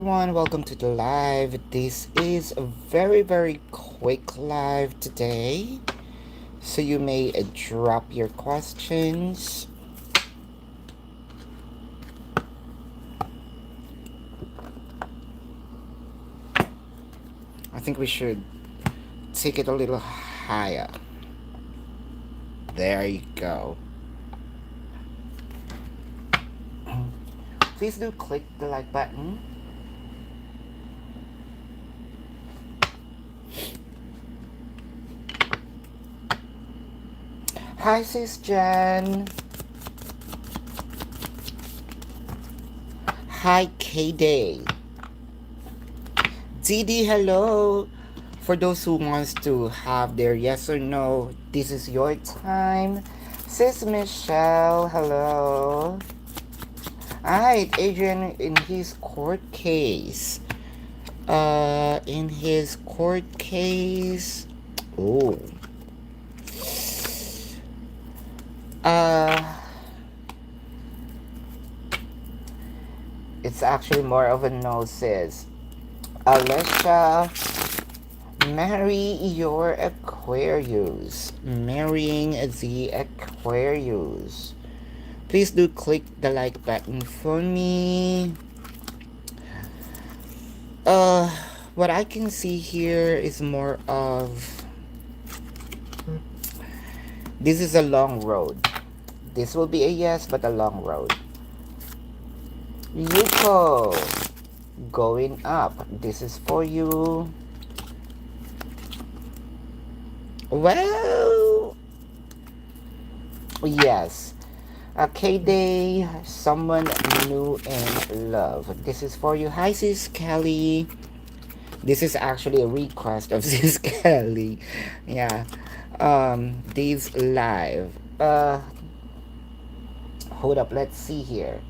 Everyone, welcome to the live. This is a very quick live today. So you may drop your questions. I think we should take it a little higher. There you go. Please do click the like button. Hi, Sis Jen. Hi, K-Day. Didi, hello. For those who wants to have their yes or no, this is your time. Sis Michelle, hello. Alright, Adrian in his court case. In his court case. Oh. Uh, it's actually more of a no, sis. Alicia, marry your Aquarius. Marrying the Aquarius. Please do click the like button for me. What I can see here is more of, this is a long road. This will be a yes, but a long road. Yuko, going up. This is for you. Well, yes. K-Day, someone new in love. This is for you. Hi, Sis Kelly. This is actually a request of Sis Kelly. Yeah. These live. Hold up. Let's see here.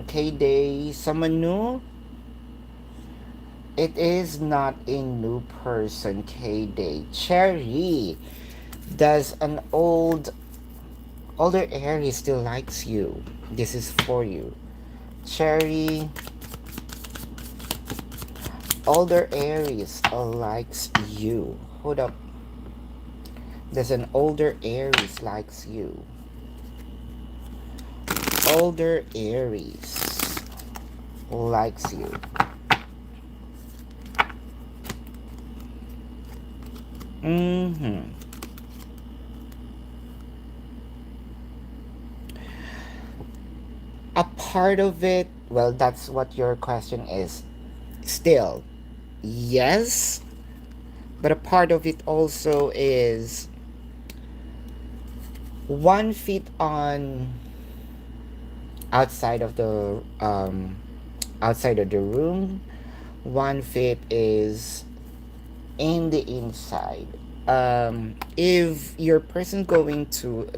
K-Day, someone new? It is not a new person, K-Day. Cherry, does an older Aries still likes you? This is for you. Cherry, older Aries likes you. Hold up. Does an older Aries likes you? Older Aries likes you. A part of it, well, that's what your question is. Still, yes, but a part of it also is 1 feet on outside of the room. 1 feet is in the inside. If your person going to,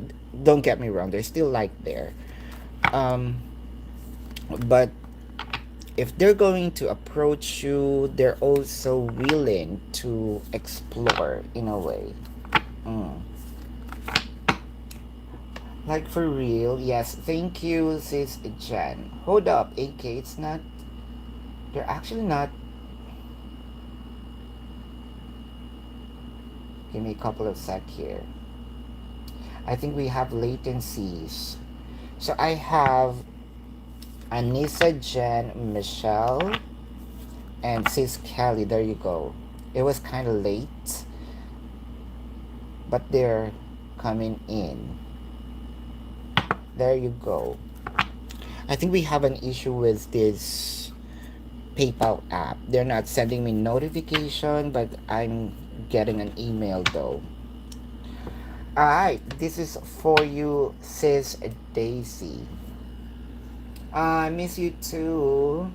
don't get me wrong, there's still light there. But if they're going to approach you, they're also willing to explore in a way. Like for real, yes. Thank you, sis Jen. Hold up, AK. It's not. They're actually not. Give me a couple of sec here. I think we have latencies. So I have Anissa, Jen, Michelle, and sis Kelly. There you go. It was kind of late, but they're coming in. There you go. I think we have an issue with this PayPal app. They're not sending me notification, but I'm getting an email though. Alright, this is for you, sis Daisy. I miss you too.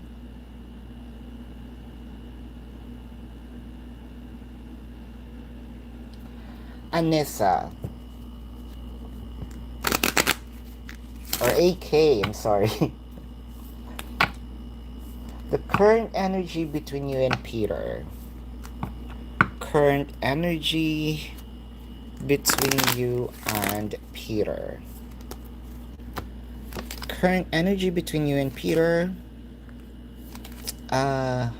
Anissa. Or AK, I'm sorry. The current energy between you and Peter. current energy between you and Peter. Current energy between you and Peter. Oh,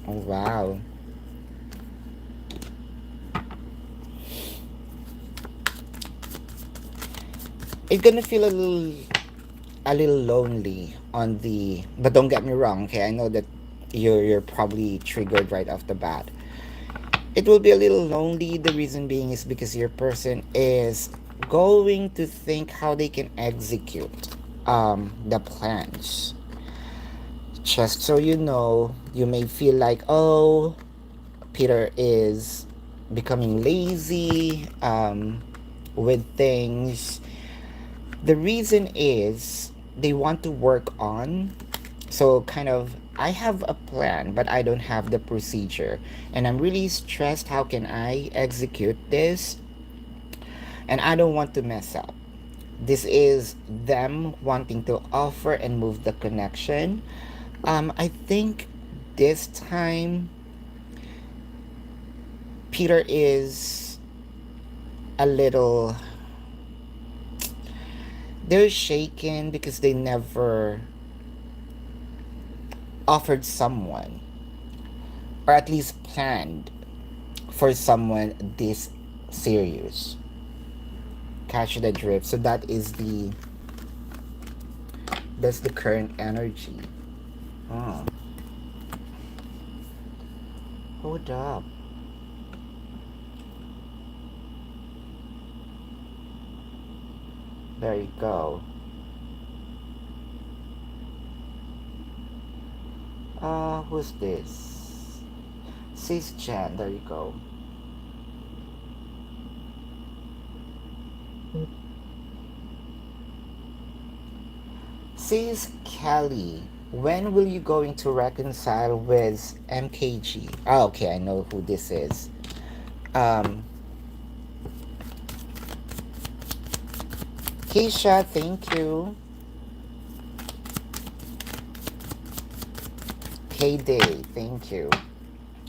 wow. It's gonna feel a little lonely on the, but don't get me wrong, okay? I know that you're probably triggered right off the bat. It will be a little lonely. The reason being is because your person is going to think how they can execute the plans. Just so you know, you may feel like, oh, Peter is becoming lazy with things. The reason is they want to work on, so kind of, I have a plan but I don't have the procedure, and I'm really stressed how can I execute this, and I don't want to mess up. This is them wanting to offer and move the connection. I think this time Peter is a little, they're shaken because they never offered someone, or at least planned for someone this serious. Catch the drift. So that's the current energy. Oh, hold up. There you go. Who's this? Sis Jan. There you go. Sis Kelly. When will you going to reconcile with MKG? Oh, okay, I know who this is. Um, Keisha, thank you. K-Day, thank you.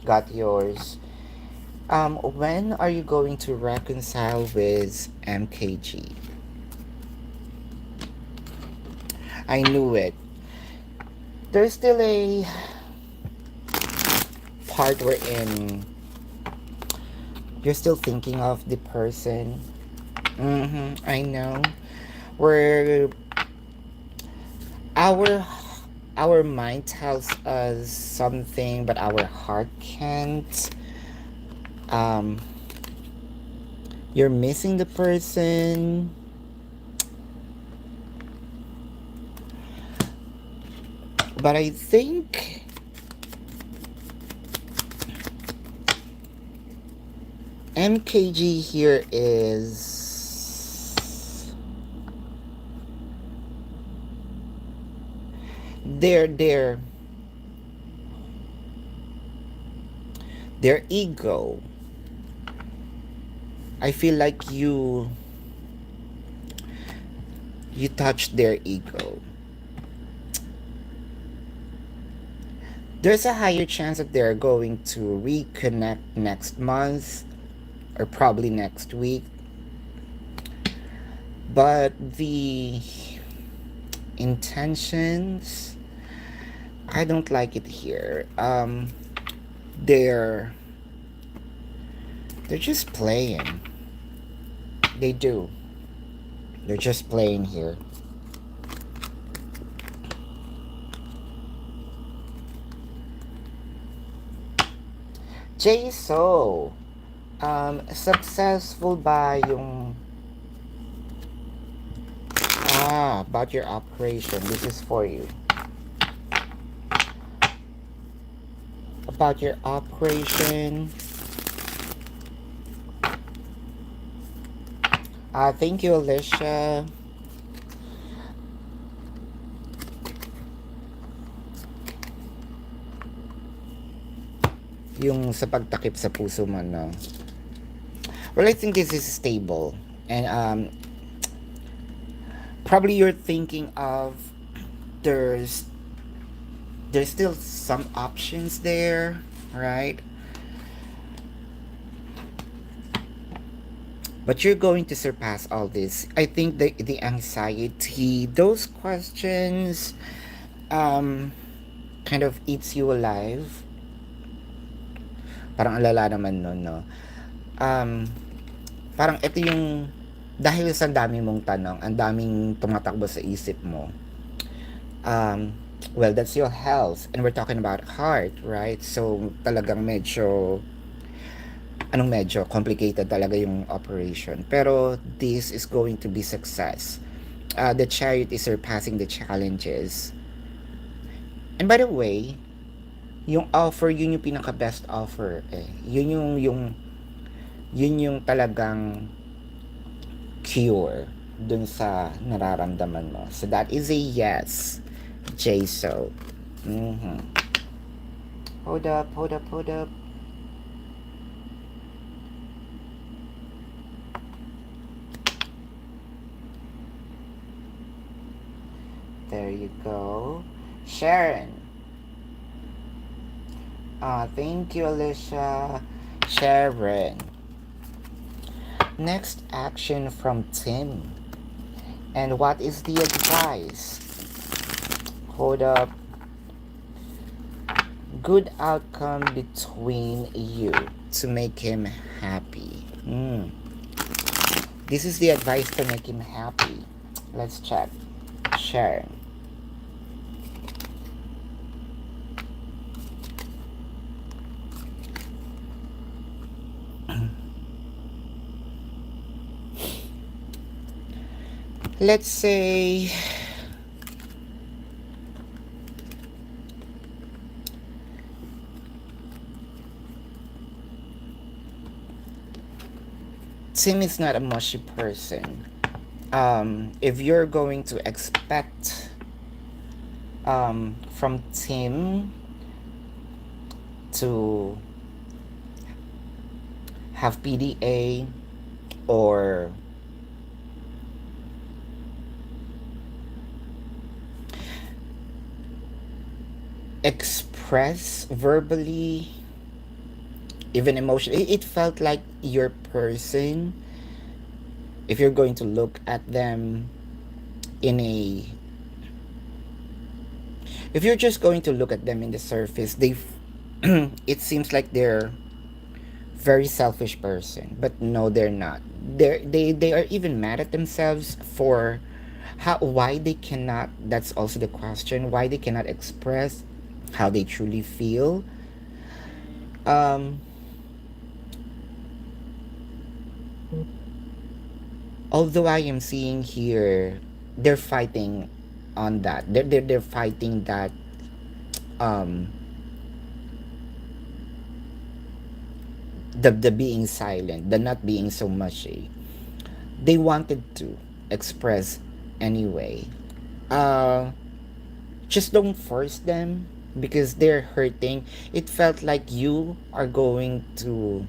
Got yours. When are you going to reconcile with MKG? I knew it. There's still a part wherein you're still thinking of the person. I know. Where our our mind tells us something, but our heart can't. Um, you're missing the person. But I think MKG here is their ego. I feel like you touched their ego. There's a higher chance that they're going to reconnect next month or probably next week. But the intentions, I don't like it here. They're just playing. They do. They're just playing here. So, successful ba yung about your operation? This is for you. About your operation. Thank you, Alicia. Yung sa pagtakip sa puso mo, no? Well, I think this is stable. And probably you're thinking of there's still some options there, right? But you're going to surpass all this. I think the anxiety, those questions, um, kind of eats you alive. Parang alala naman nun, no? Um, Parang ito yung, dahil sa dami mong tanong, ang daming tumatakbo sa isip mo, um, well, that's your health. And we're talking about heart, right? So, talagang medyo, anong medyo, complicated talaga yung operation. Pero, this is going to be success. The chariot is surpassing the challenges. And by the way, yung offer, yun yung pinaka-best offer eh. Yun yung talagang cure dun sa nararamdaman mo. So that is a yes, Jaso. Mm-hmm. Hold up, hold up, hold up. There you go. Sharon. Thank you, Alicia. Sharon. Next action from Tim. And what is the advice? Hold up. Good outcome between you to make him happy. This is the advice to make him happy. Let's check. Sharon. Let's say Tim is not a mushy person. If you're going to expect from Tim to have PDA or express verbally, even emotionally, it felt like your person, if you're going to look at them in a if you're just going to look at them in the surface, they it seems like they're very selfish person, but no, they're not. They are even mad at themselves for why they cannot, that's also the question, why they cannot express how they truly feel. um Although I am seeing here they're fighting on that, they're fighting that, um the being silent, the not being so mushy. They wanted to express anyway. uh just don't force them because they're hurting. It felt like you are going to,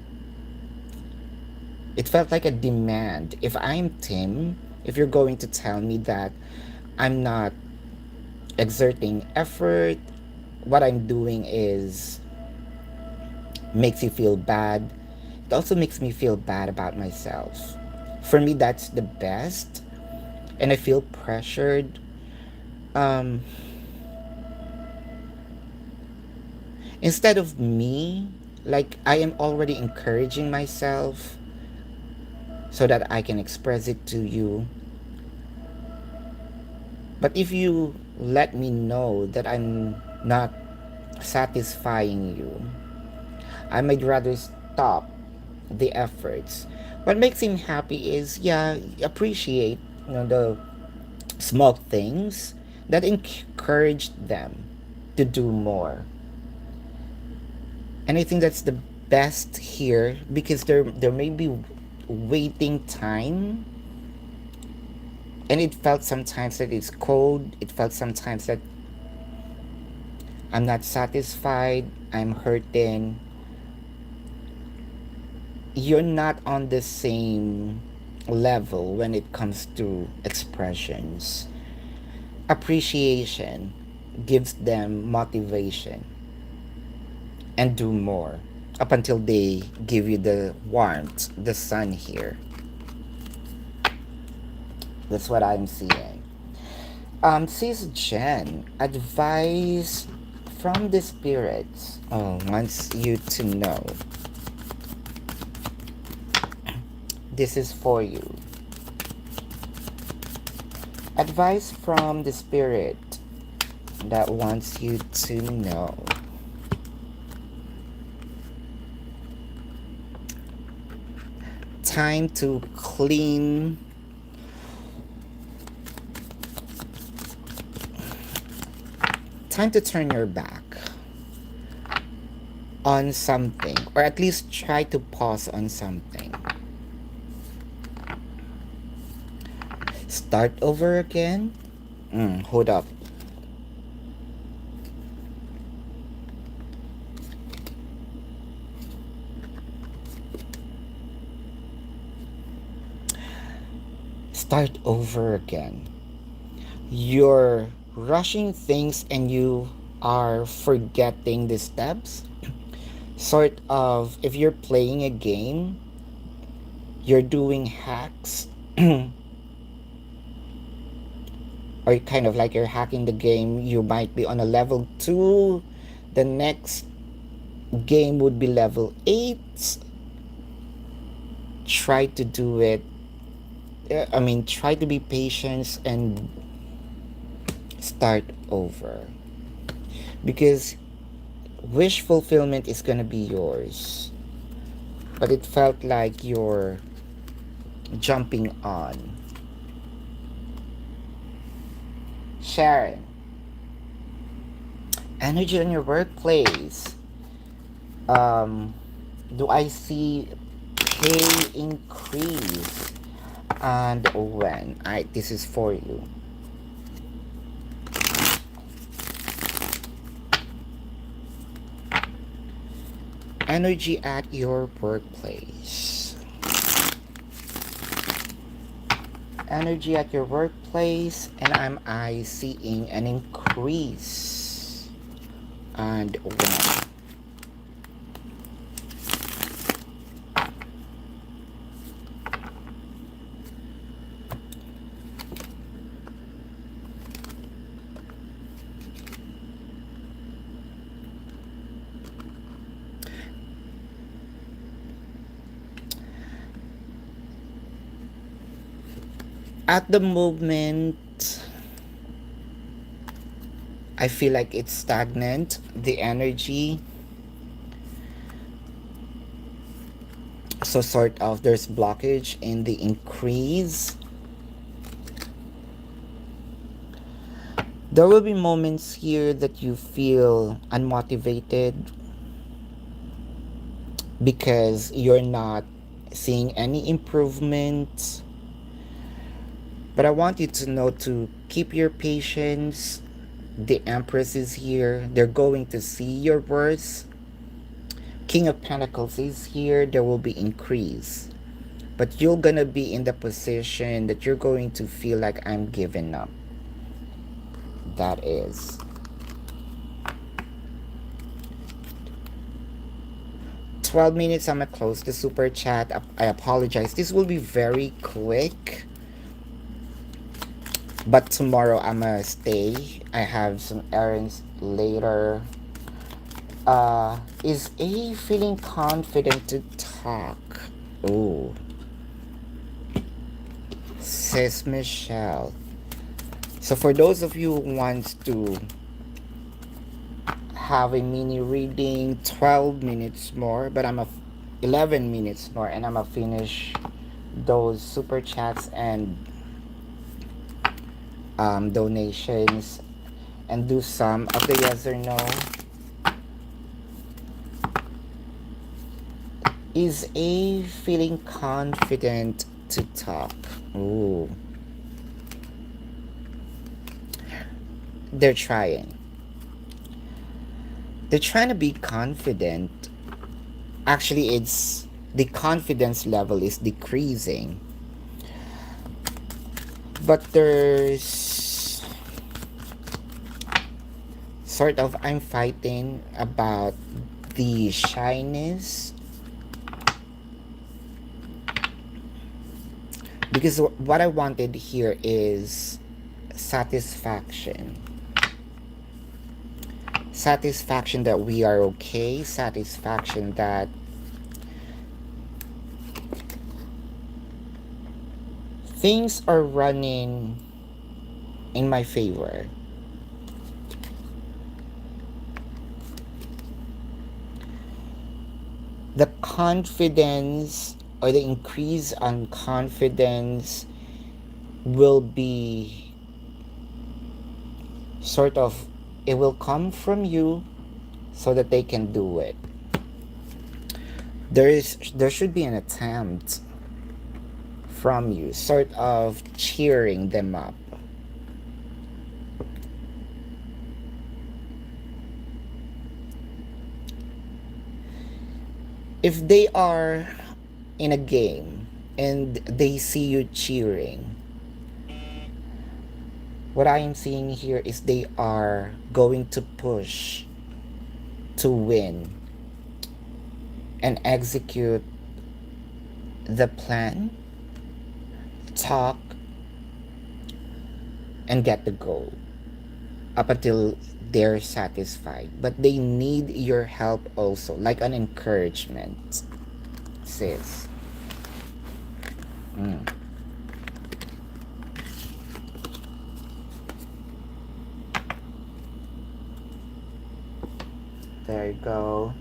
it felt like a demand. If I'm Tim, if you're going to tell me that I'm not exerting effort, what I'm doing is makes you feel bad, it also makes me feel bad about myself. For me, that's the best. And I feel pressured. Um, Instead of me, like I am already encouraging myself so that I can express it to you. But if you let me know that I'm not satisfying you, I might rather stop the efforts. What makes him happy is, yeah, appreciate, the small things that encourage them to do more. And I think that's the best here because there may be waiting time, and it felt sometimes that it's cold, it felt sometimes that I'm not satisfied, I'm hurting. You're not on the same level when it comes to expressions. Appreciation gives them motivation and do more up until they give you the warmth, the sun here. That's what I'm seeing. Sis Jen, advice from the spirits. Oh, wants you to know. This is for you. Advice from the spirit that wants you to know. Time to clean. Time to turn your back on something, or at least try to pause on something. Start over again? Hold up. Start over again. You're rushing things and you are forgetting the steps. Sort of, if you're playing a game, you're doing hacks. Or kind of like you're hacking the game, you might be on a level 2, the next game would be level 8. Try to do it. Try to be patient and start over. Because wish fulfillment is gonna be yours. But it felt like you're jumping on. Sharon, energy in your workplace. Do I see pay increase? And when? This is for you. Energy at your workplace. Energy at your workplace, and I seeing an increase. And when? At the moment, I feel like it's stagnant, the energy. So sort of there's blockage in the increase. There will be moments here that you feel unmotivated because you're not seeing any improvement. But I want you to know to keep your patience. The Empress is here. They're going to see your worth. King of Pentacles is here. There will be increase. But you're going to be in the position that you're going to feel like I'm giving up. That is. $12. I'm going to close the super chat. I apologize. This will be very quick. But tomorrow I'm gonna stay. I have some errands later. Is A feeling confident to talk? Ooh. Says Michelle. So for those of you who wants to have a mini reading, 12 minutes more, but 11 minutes more, and I'm gonna finish those super chats and donations and do some of the yes or no. Is A feeling confident to talk? Ooh. They're trying. They're trying to be confident. Actually, it's the confidence level is decreasing. But there's sort of I'm fighting about the shyness. Because what I wanted here is satisfaction. Satisfaction that we are okay, satisfaction that things are running in my favor. The confidence or the increase on confidence will be sort of, it will come from you so that they can do it. There should be an attempt from you, sort of cheering them up. If they are in a game and they see you cheering, what I am seeing here is they are going to push to win and execute the plan, talk, and get the goal up until they're satisfied. But they need your help also, like an encouragement, sis. Mm. There you go.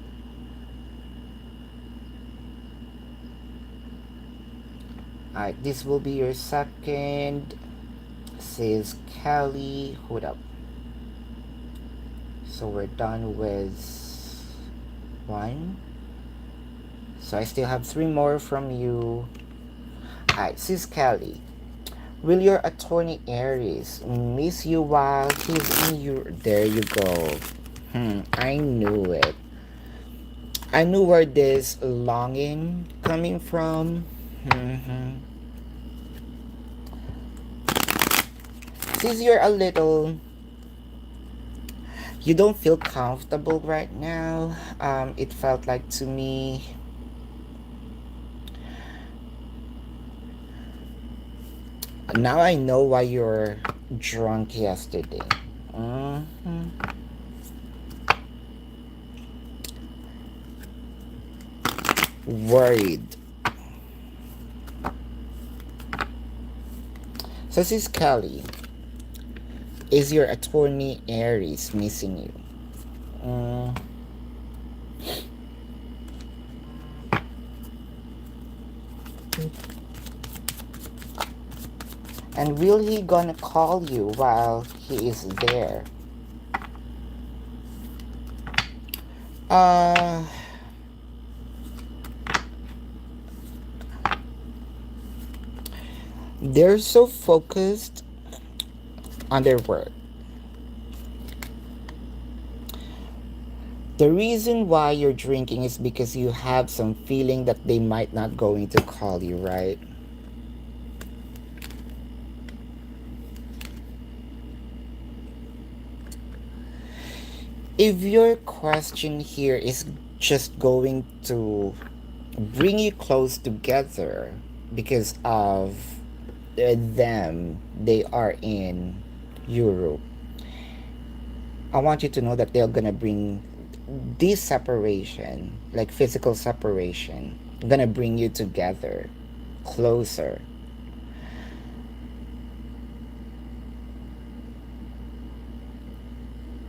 Alright, this will be your second, says Kelly. Hold up. So we're done with one. So I still have three more from you. Alright, sis Kelly. Will your attorney Aries miss you while he's in your... There you go. I knew it. I knew where this longing coming from. Since you're a little... You don't feel comfortable right now. It felt like to me... Now I know why you're drunk yesterday. Worried. So sis Kelly, is your attorney Aries missing you? And will he gonna call you while he is there? They're so focused on their work. The reason why you're drinking is because you have some feeling that they might not going to call you, right? If your question here is just going to bring you close together because of them, they are in Europe, I want you to know that they're gonna bring this separation, like physical separation, gonna bring you together, closer.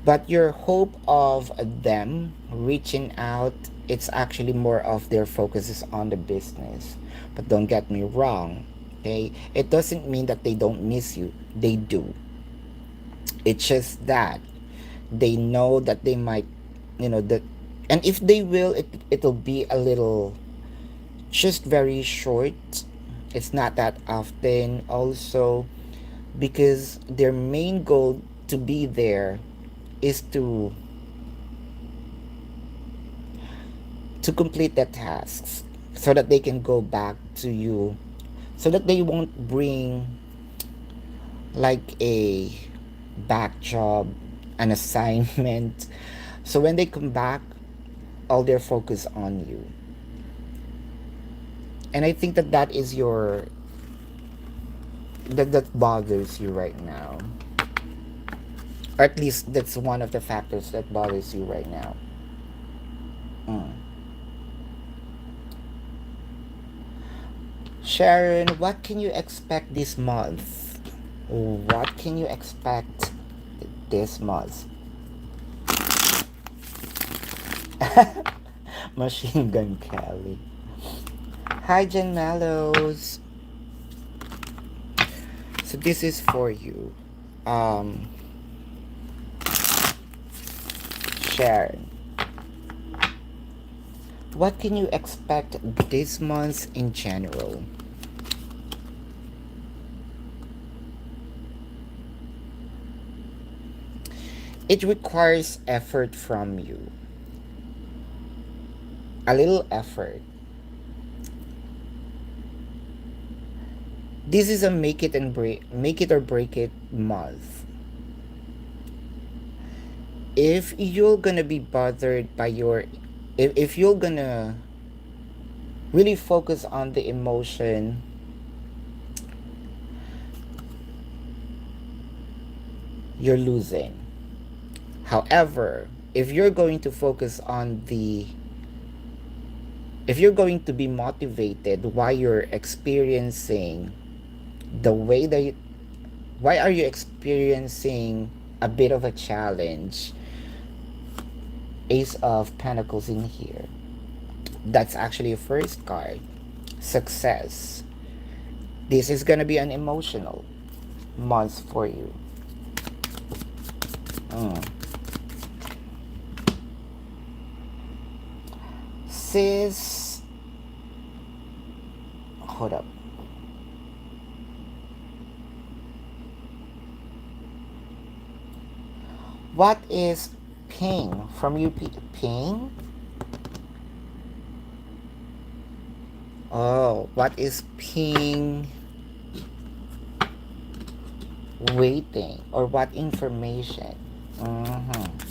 But your hope of them reaching out, it's actually more of their focus is on the business. But don't get me wrong, okay? It doesn't mean that they don't miss you. They do. It's just that they know that they might, that, and if they will, it'll be a little, just very short. It's not that often also, because their main goal to be there is to complete the tasks so that they can go back to you, so that they won't bring like a back job, an assignment. So when they come back, all their focus on you. And I think that that is your that bothers you right now, or at least that's one of the factors that bothers you right now. Mm. Sharon, what can you expect this month? What can you expect this month? Machine Gun Kelly. Hi, Jen Mallows. So this is for you. Um, Sharon, what can you expect this month in general? It requires effort from you. A little effort. This is a make it or break it month. If you're gonna be bothered by your if you're gonna really focus on the emotion, you're losing. However, if you're going to focus on the if you're going to be motivated while you're experiencing the way that you, why are you experiencing a bit of a challenge? Ace of Pentacles in here. That's actually a first card. Success. This is gonna be an emotional month for you. Mm. Sis, hold up. What is ping from you? Ping? Oh, what is ping? Waiting, or what information? Mm-hmm.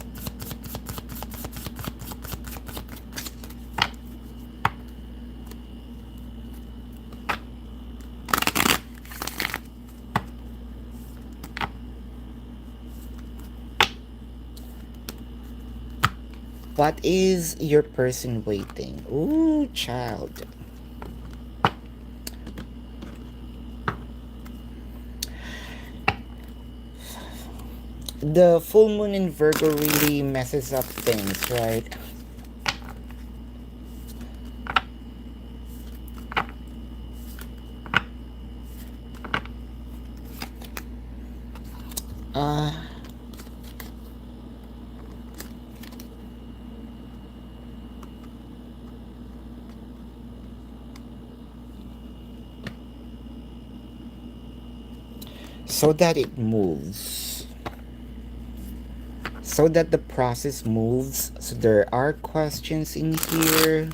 What is your person waiting? Ooh, child. The full moon in Virgo really messes up things, right? Uh, so that it moves. So that the process moves. So there are questions in here.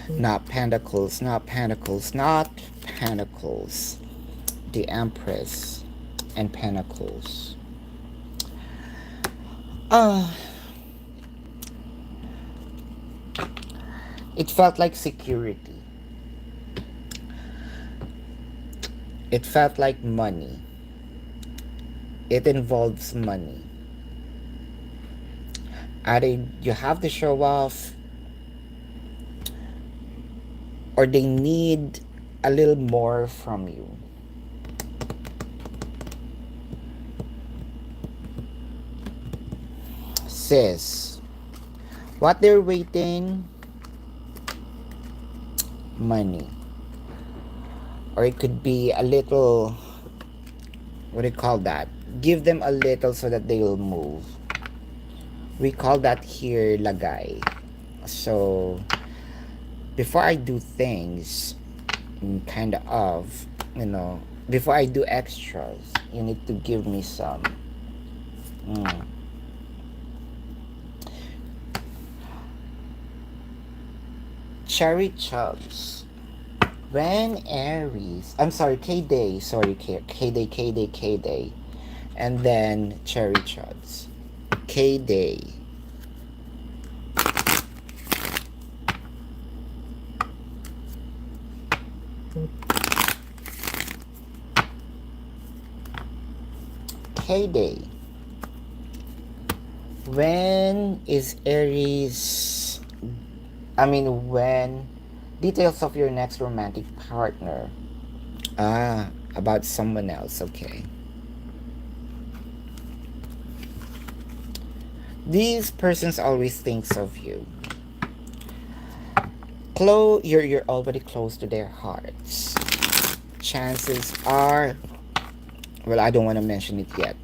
Not pentacles, not pentacles, not pentacles. The Empress and Pentacles. It felt like security. It felt like money. It involves money. Either you have to show off, or they need a little more from you. Sis, what they're waiting, money. Or it could be a little, what do you call that? Give them a little so that they will move. We call that here lagay. So before I do things, kind of, before I do extras, you need to give me some. Cherry Chubs. When Aries, I'm sorry, K-Day, sorry, K-Day, K-Day, K-Day. And then Cherry Chubs. K-Day. K-Day. When is Aries? When details of your next romantic partner. Ah, about someone else. Okay. These persons always thinks of you. You're already close to their hearts. Chances are, well, I don't want to mention it yet.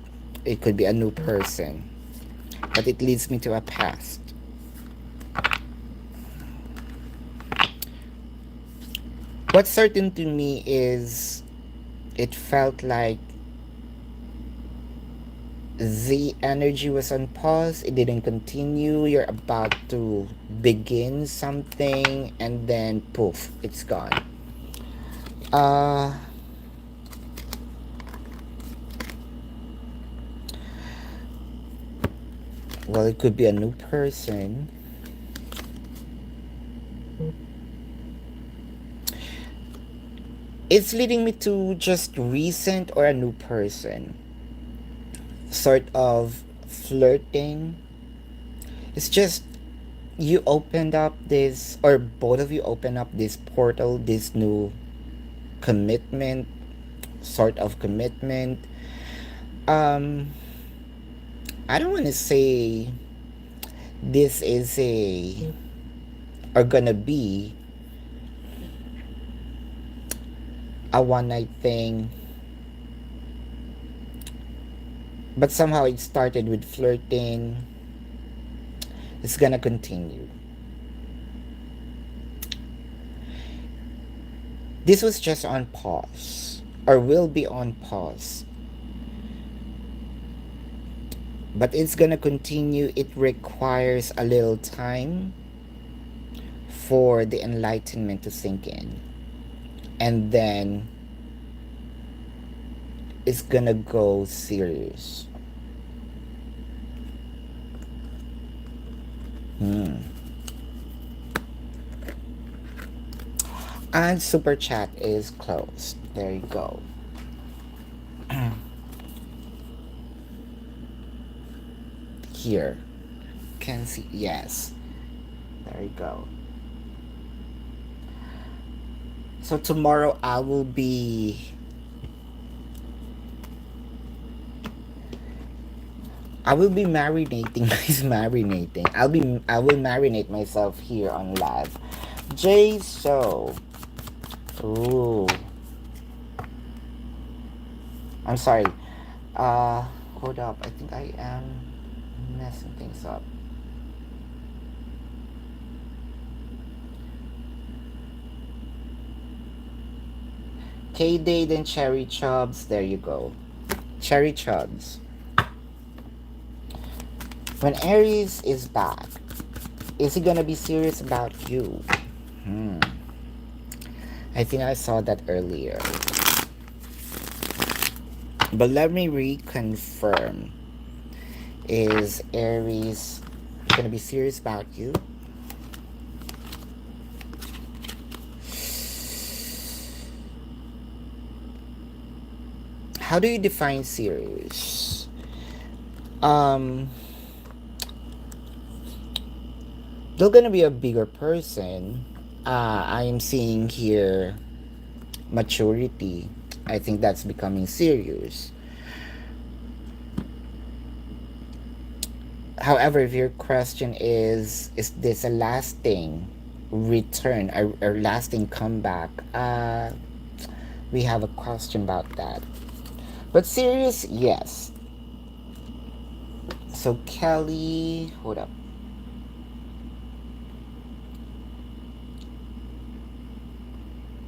It could be a new person, but it leads me to a past. What's certain to me is it felt like the energy was on pause. It didn't continue. You're about to begin something and then poof, it's gone. Uh, well, it could be a new person. It's leading me to just recent or a new person. Sort of flirting. It's just you opened up this, or both of you opened up this portal, this new commitment, sort of commitment. Um, I don't want to say this is or gonna be a one night thing, but somehow it started with flirting. It's gonna continue. This was just on pause, or will be on pause, but it's gonna continue. It requires a little time for the enlightenment to sink in, and then it's gonna go serious. And super chat is closed. There you go. Here. Can see. Yes. There you go. So tomorrow I will be marinating marinating. I will marinate myself here on live. J so. Ooh. I'm sorry. Hold up. I think I am messing things up. K-Day, then Cherry Chubs. There you go. Cherry Chubs. When Aries is back, is he gonna be serious about you? I think I saw that earlier. But let me reconfirm. Is Aries gonna be serious about you? How do you define serious? They're gonna be a bigger person. I am seeing here maturity. I think that's becoming serious. However, if your question is this a lasting return, a lasting comeback? We have a question about that. But serious, yes. So Kelly, hold up.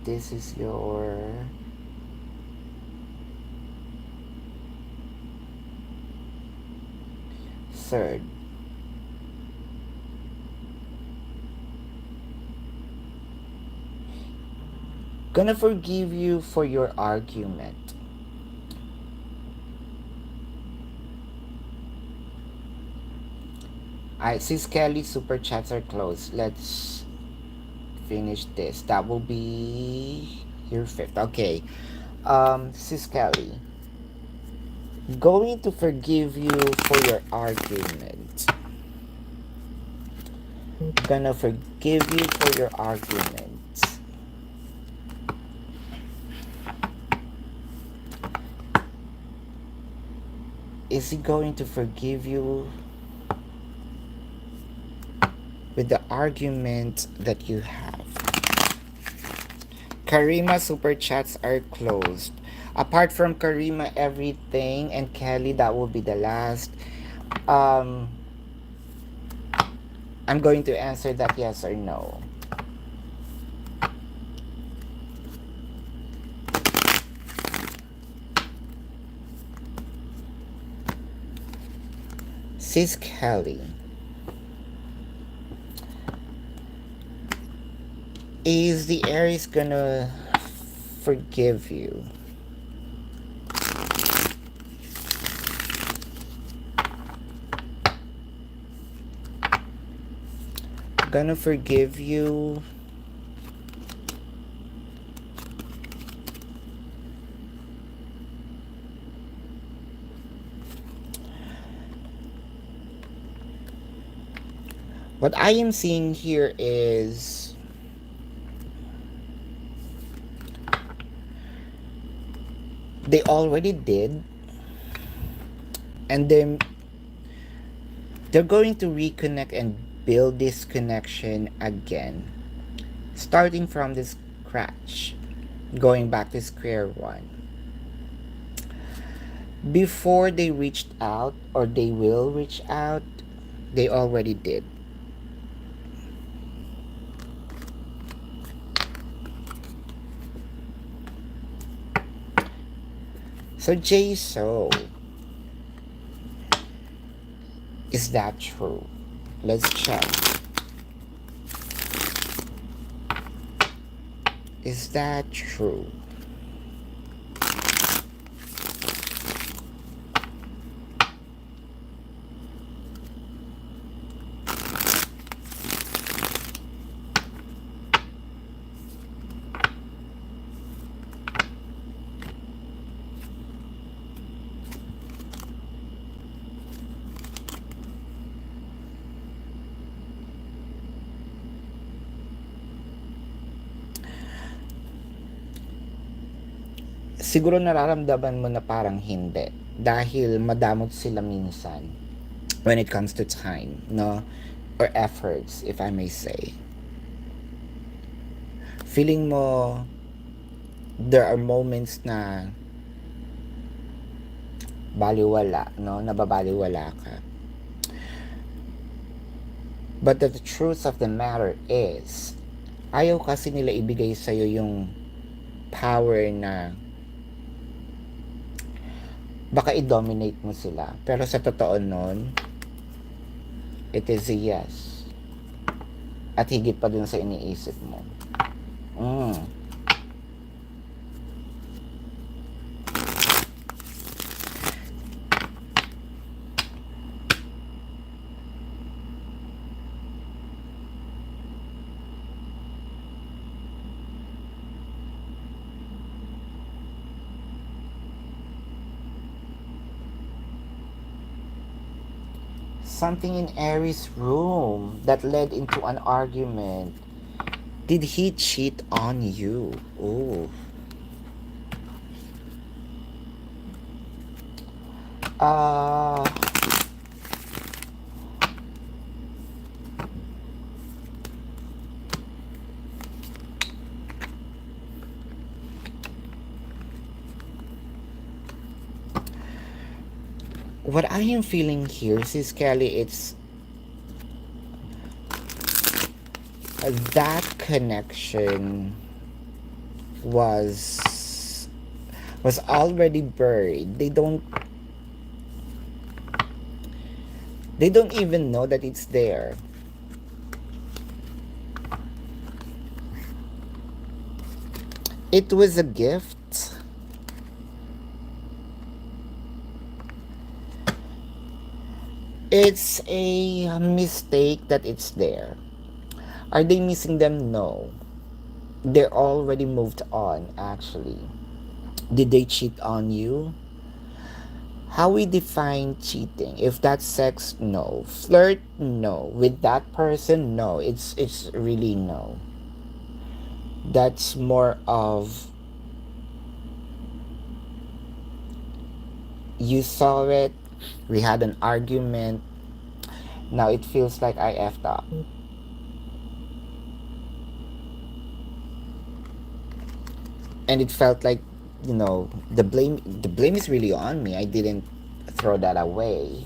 This is your third. Gonna forgive you for your argument. Alright, since Kelly super chats are closed, let's finish this. That will be You're fifth. Okay. Sis Kelly, going to forgive you for your argument. Gonna forgive you for your arguments. Is he going to forgive you with the argument that you have? Karima super chats are closed. Apart from Karima, everything, and Kelly, that will be the last. Um, I'm going to answer that yes or no. Sis Kelly, is the Aries gonna forgive you? Gonna forgive you what I am seeing here is they already did, and they're going to reconnect and build this connection again, starting from the scratch, going back to square one. Before they reached out, or they will reach out, they already did. So Jay, is that true? Let's check. Is that true? Siguro nararamdaman mo na parang hindi dahil madamot sila minsan when it comes to time, no? Or efforts, if I may say. Feeling mo there are moments na baliwala, no? Nababaliwala ka. But the truth of the matter is, ayaw kasi nila ibigay sa'yo yung power na baka i-dominate mo sila. Pero sa totoo nun, it is a yes. At higit pa dun sa iniisip mo. Something in Aries' room that led into an argument. Did he cheat on you? Ooh. What I am feeling here, Sis Kelly, it's that connection was already buried. They don't even know that it's there. It was a gift. It's a mistake that it's there. Are they missing them? No. They're already moved on, actually. Did they cheat on you? How we define cheating? If that's sex, no. Flirt, no. With that person, no. It's really no. That's more of you saw it, we had an argument, now it feels like I effed up. And it felt like, the blame is really on me. I didn't throw that away.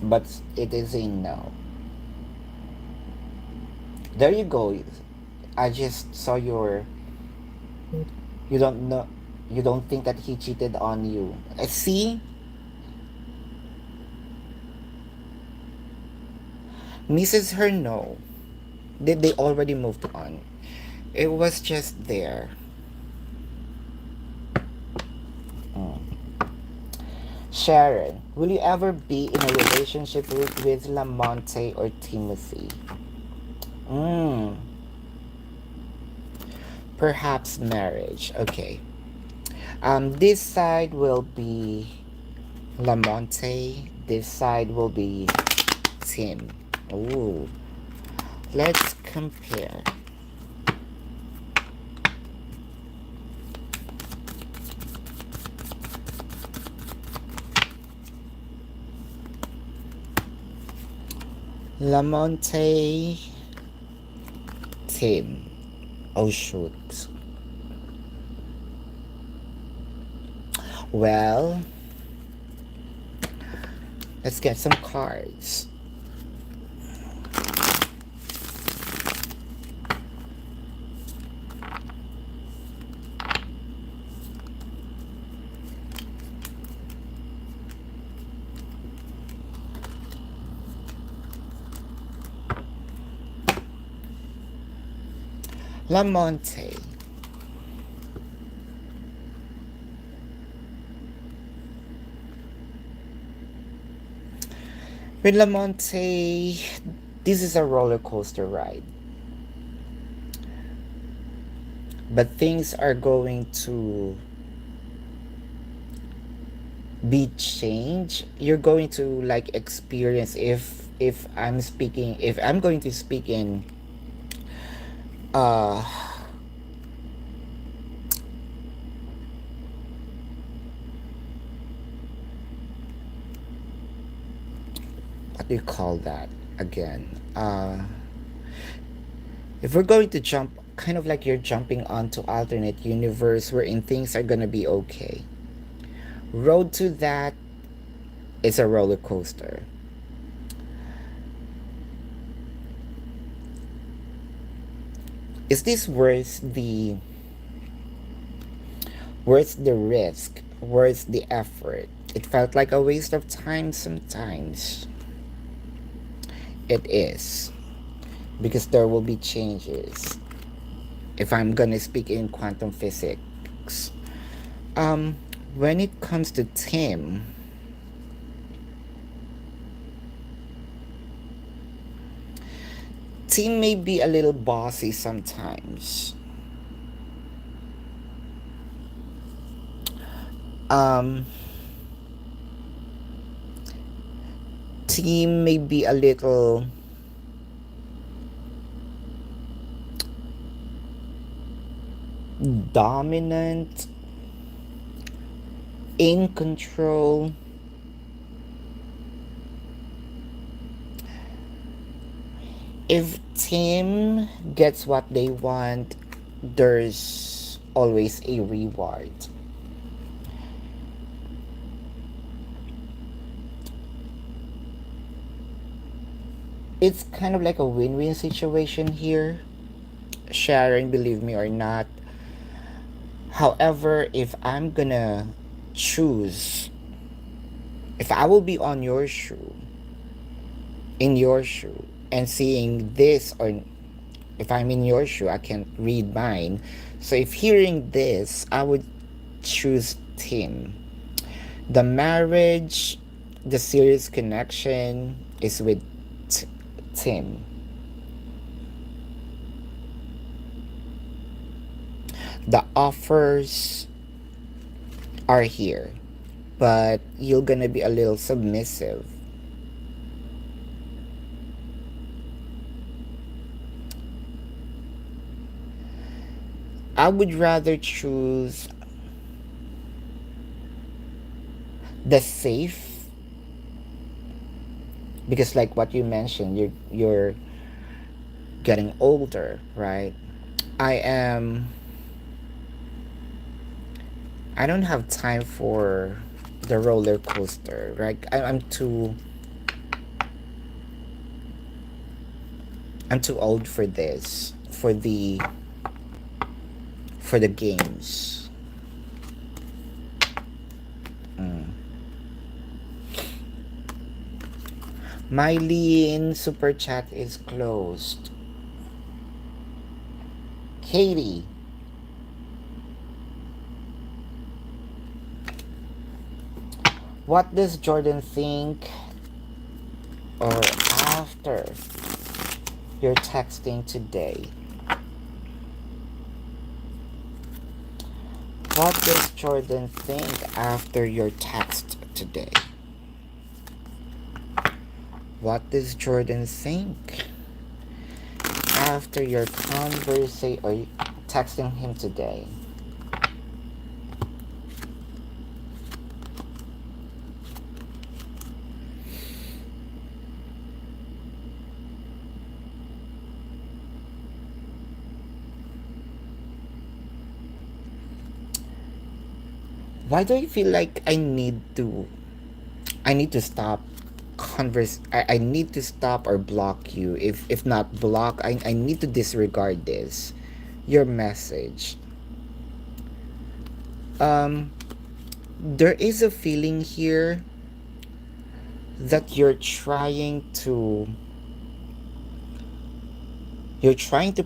But it is a no. There you go. I just saw you don't know, you don't think that he cheated on you. See, misses her no. They already moved on. It was just there. Mm. Sharon, will you ever be in a relationship with Lamonte or Timothy? Mm, perhaps marriage. Okay. This side will be Lamonte. This side will be Tim. Ooh. Let's compare. Lamonte, Tim. Oh shoot. Well, let's get some cards. Lamonte. With Lamonte, this is a roller coaster ride. But things are going to be changed. You're going to like experience, if I'm going to speak in uh what do you call that again? If we're going to jump, kind of like you're jumping onto alternate universe wherein things are gonna be okay. Road to that is a roller coaster. Is this worth the risk, worth the effort? It felt like a waste of time sometimes. It is, because there will be changes. If I'm gonna speak in quantum physics, um, when it comes to Tim, Tim may be a little bossy sometimes. Um, Tim may be a little dominant, in control. If Tim gets what they want, there's always a reward. It's kind of like a win-win situation here, Sharon, believe me or not. However, if I'm gonna choose, if I will be on your shoe, in your shoe, and seeing this, or if I'm in your shoe, I can't read mine. So if hearing this, I would choose Tim. The marriage, the serious connection is with team. The offers are here, but you're gonna be a little submissive. I would rather choose the safe, because like what you mentioned, you're getting older, right? I am I don't have time for the roller coaster, right? I'm too old for this, for the games. Mm. Mylene super chat is closed. Katie, what does Jordan think or after your texting today? What does Jordan think after your text today? What does Jordan think after your conversation or texting him today? Why do I feel like I need to stop I need to stop or block you. If not block, I need to disregard this. Your message. Um there is a feeling here that you're trying to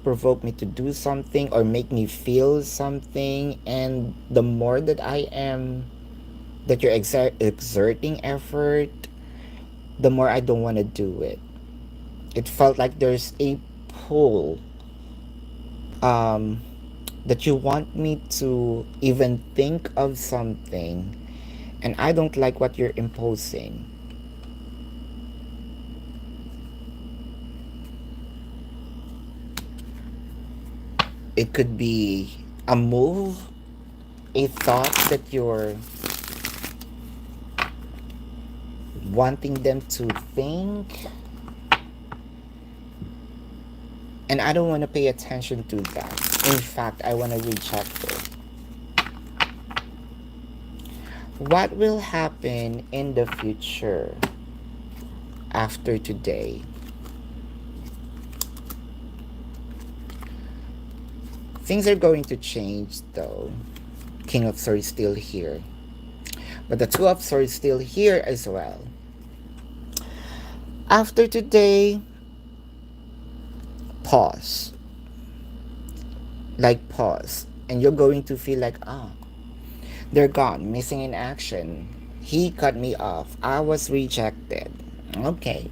provoke me to do something or make me feel something, and the more that you're exerting effort, the more I don't want to do it. It felt like there's a pull, um, that you want me to even think of something, and I don't like what you're imposing. It could be a move, a thought that you're wanting them to think, and I don't want to pay attention to that. In fact, I want to reject it. What will happen in the future after today? Things are going to change though. King of Swords still here. But the Two of Swords still here as well. After today, pause. Like pause. And you're going to feel like, they're gone, missing in action. He cut me off. I was rejected. Okay.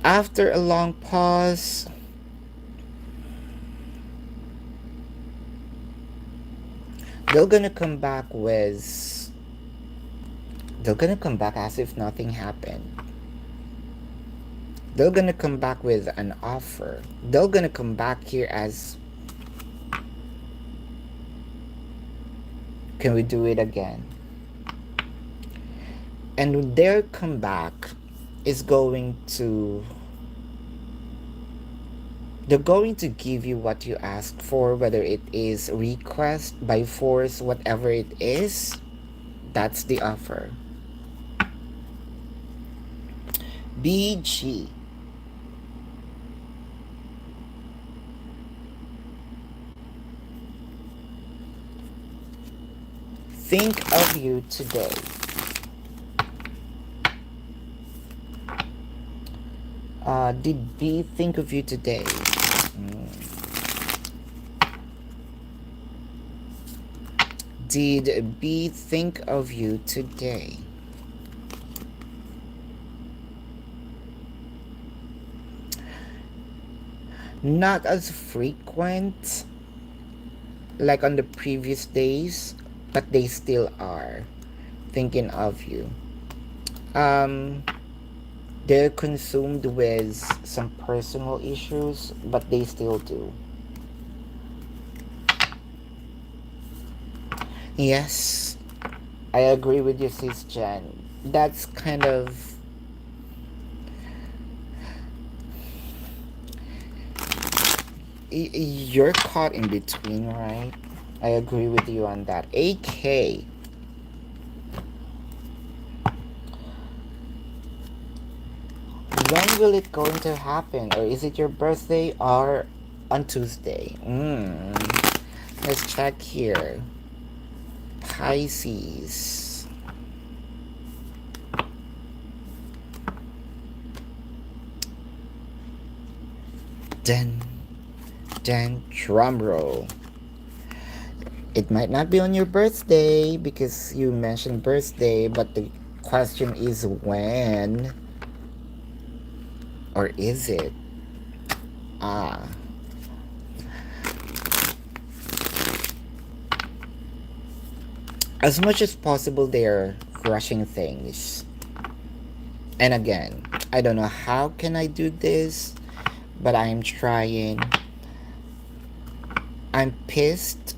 After a long pause, they're gonna come back with. They're gonna come back as if nothing happened. They're gonna come back with an offer. They're gonna come back here as. Can we do it again? And their comeback is going to. They're going to give you what you asked for, whether it is request, by force, whatever it is. That's the offer. BG. Think of you today. Did B think of you today? Did B think of you today? Not as frequent like on the previous days, but they still are thinking of you. Um, they're consumed with some personal issues, but they still do. Yes, I agree with you, Sis Jen. That's kind of you're caught in between, right? I agree with you on that. AK, when will it going to happen? Or is it your birthday or on Tuesday? Let's check here. Pisces. Then, drum roll. It might not be on your birthday because you mentioned birthday, but the question is when, or is it? Ah, as much as possible, they're rushing things. And again, I don't know how can I do this, but I'm trying. I'm pissed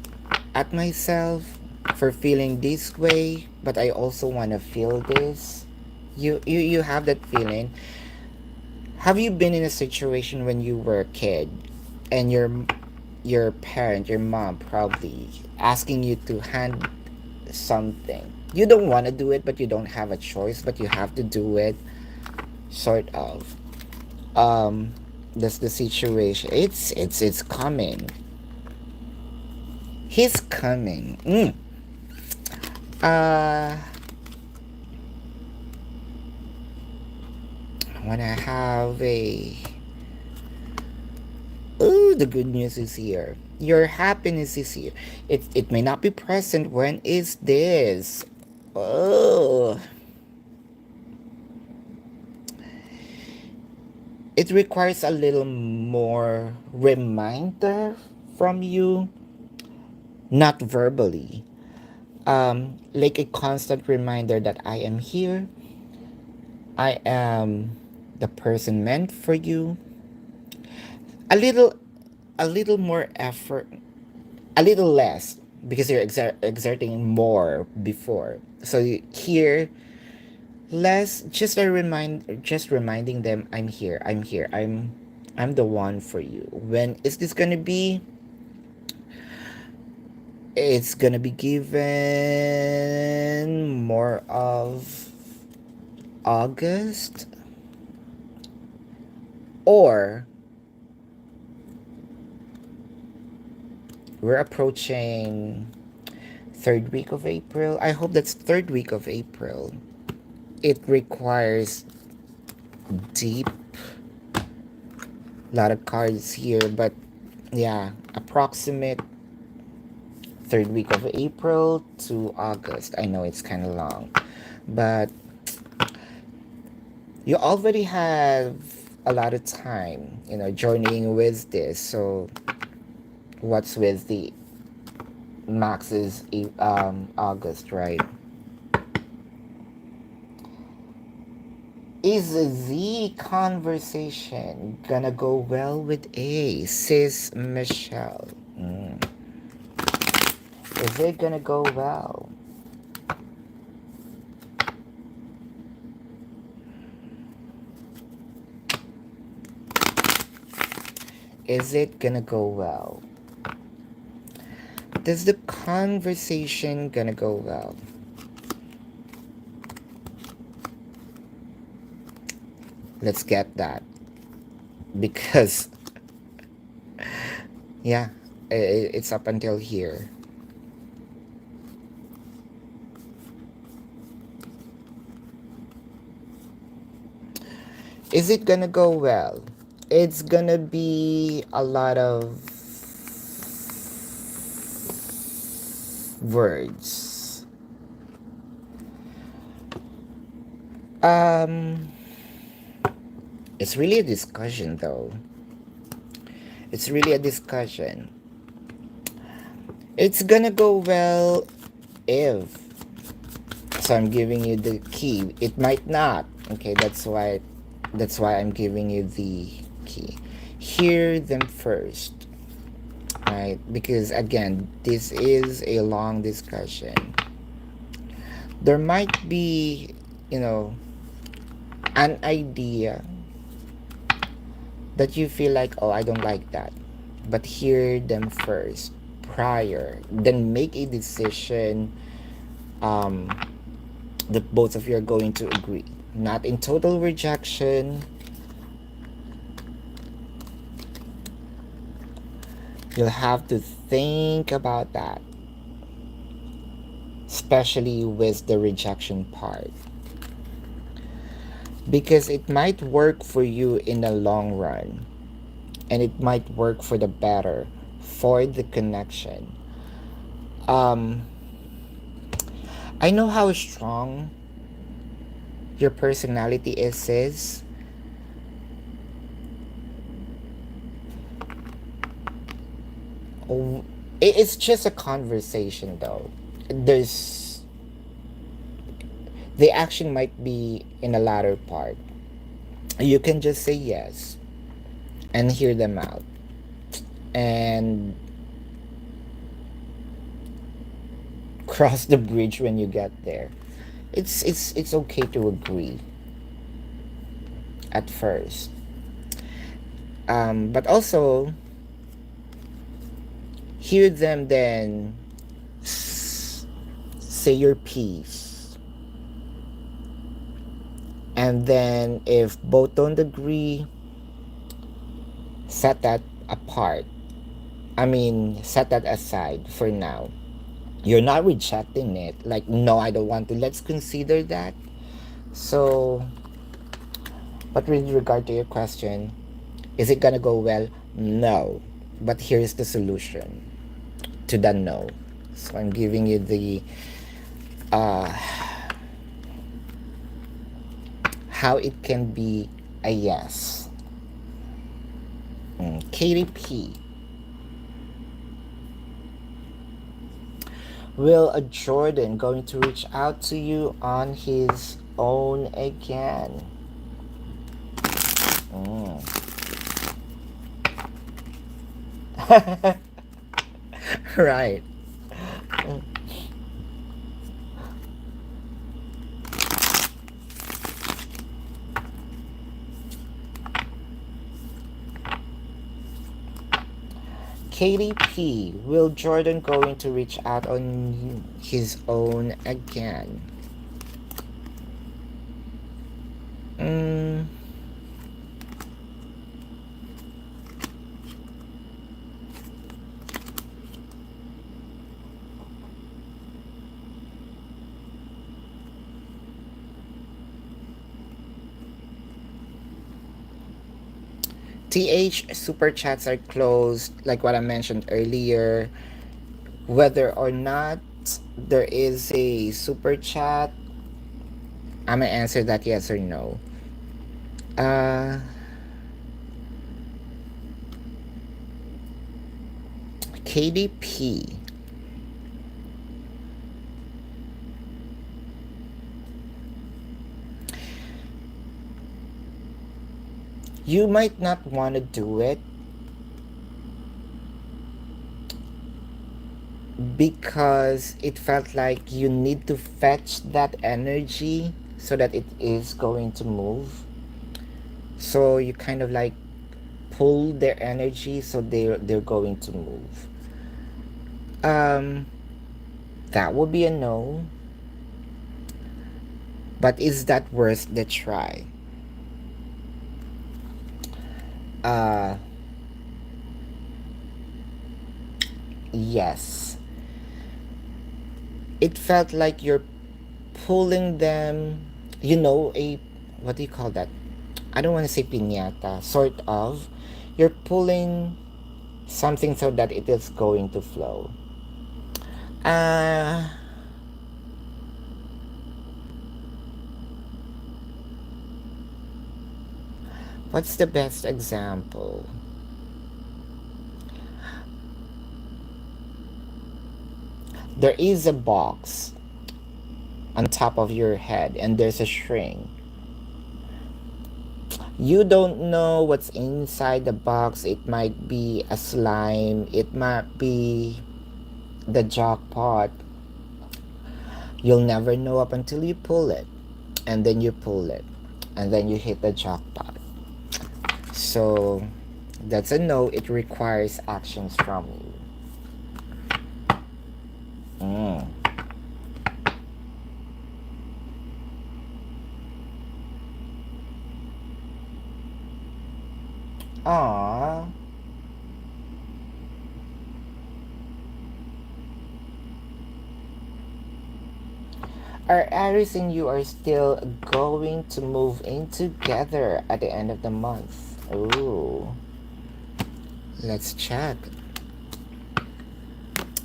at myself for feeling this way, but I also want to feel this. You have that feeling. Have you been in a situation when you were a kid and your parent, your mom probably asking you to hand something. You don't want to do it, but you don't have a choice, but you have to do it, sort of. Um, that's the situation. It's coming. He's coming. Uh, when I have a. Oh, the good news is here. Your happiness is here. It may not be present. When is this? Oh, it requires a little more reminder from you, not verbally. Like a constant reminder that I am here. I am the person meant for you. A little, a little more effort, a little less because you're exerting more before. So here, less. Just reminding them, I'm here. I'm here. I'm the one for you. When is this gonna be? It's gonna be given more of August, or we're approaching third week of April. I hope that's third week of April. It requires deep lot of cards here, but yeah, approximate third week of April to August. I know it's kind of long, but you already have a lot of time, journeying with this. So what's with the max is August, right? Is the conversation gonna go well with A, sis Michelle? Is it gonna go well? Is it gonna go well? Does the conversation gonna go well? Let's get that. Because, yeah, it's up until here. Is it gonna go well? It's gonna be a lot of words. Um, it's really a discussion though. It's really a discussion. It's gonna go well if. So I'm giving you the key. It might not. Okay, that's why I'm giving you the key. Hear them first. Right? Because again, this is a long discussion. There might be, you know, an idea that you feel like, oh, I don't like that. But hear them first prior. Then make a decision um, that both of you are going to agree. Not in total rejection. You'll have to think about that, especially with the rejection part. Because it might work for you in the long run, and it might work for the better for the connection. Um, I know how strong your personality is, sis. Oh, it's just a conversation, though. There's the action might be in the latter part. You can just say yes and hear them out, and cross the bridge when you get there. It's okay to agree at first, but also hear them, then say your piece, and then if both don't agree, set that apart. I mean, set that aside for now. You're not rejecting it. Like, no, I don't want to. Let's consider that. So, but with regard to your question, is it gonna go well? No. But here's the solution to the no. So I'm giving you the uh, how it can be a yes. Katie P. Will a Jordan going to reach out to you on his own again? Mm. Right. Katie P. Will Jordan going to reach out on his own again? Mm. TH super chats are closed, like what I mentioned earlier. Whether or not there is a super chat, I'm gonna answer that yes or no. Uh, KDP. You might not want to do it because it felt like you need to fetch that energy so that it is going to move. So you kind of like pull their energy so they're going to move. Um, that would be a no. But is that worth the try? Uh, yes. It felt like you're pulling them, a, what do you call that? I don't want to say piñata, sort of. You're pulling something so that it is going to flow. Uh, what's the best example? There is a box on top of your head, and there's a string. You don't know what's inside the box. It might be a slime, it might be the jackpot. You'll never know up until you pull it, and then you pull it, and then you hit the jackpot. So that's a no. It requires actions from you. Mm. Aww. Are Aries and you are still going to move in together at the end of the month? Ooh. Let's check.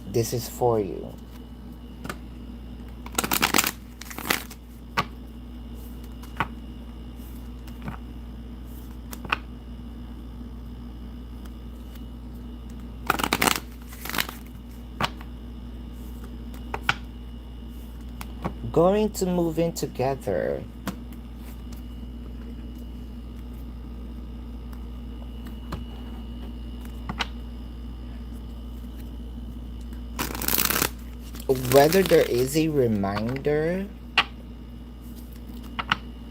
This is for you. Going to move in together. Whether there is a reminder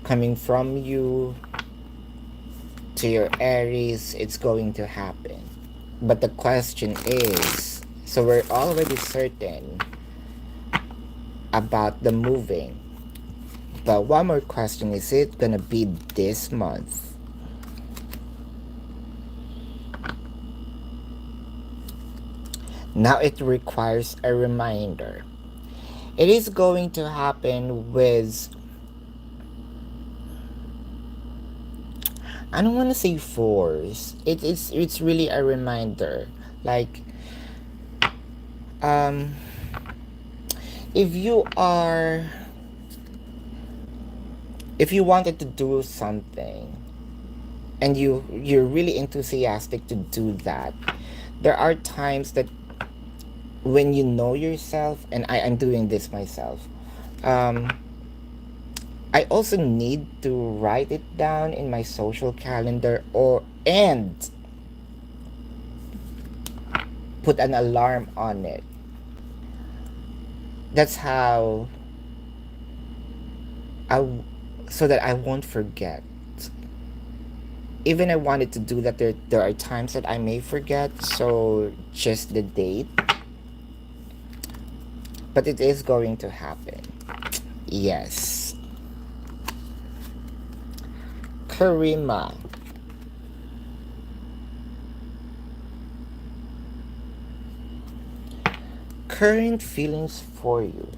coming from you to your Aries, it's going to happen. But the question is, so we're already certain about the moving. But one more question, is it gonna be this month? Now it requires a reminder. It is going to happen with, I don't want to say force. It's really a reminder. Like, um, if you are, if you wanted to do something, and you're really enthusiastic to do that, there are times that when you know yourself, and I'm doing this myself. Um, I also need to write it down in my social calendar and put an alarm on it. That's how so that I won't forget. Even I wanted to do that, there are times that I may forget, so just the date. But it is going to happen. Yes. Karima. Current feelings for you.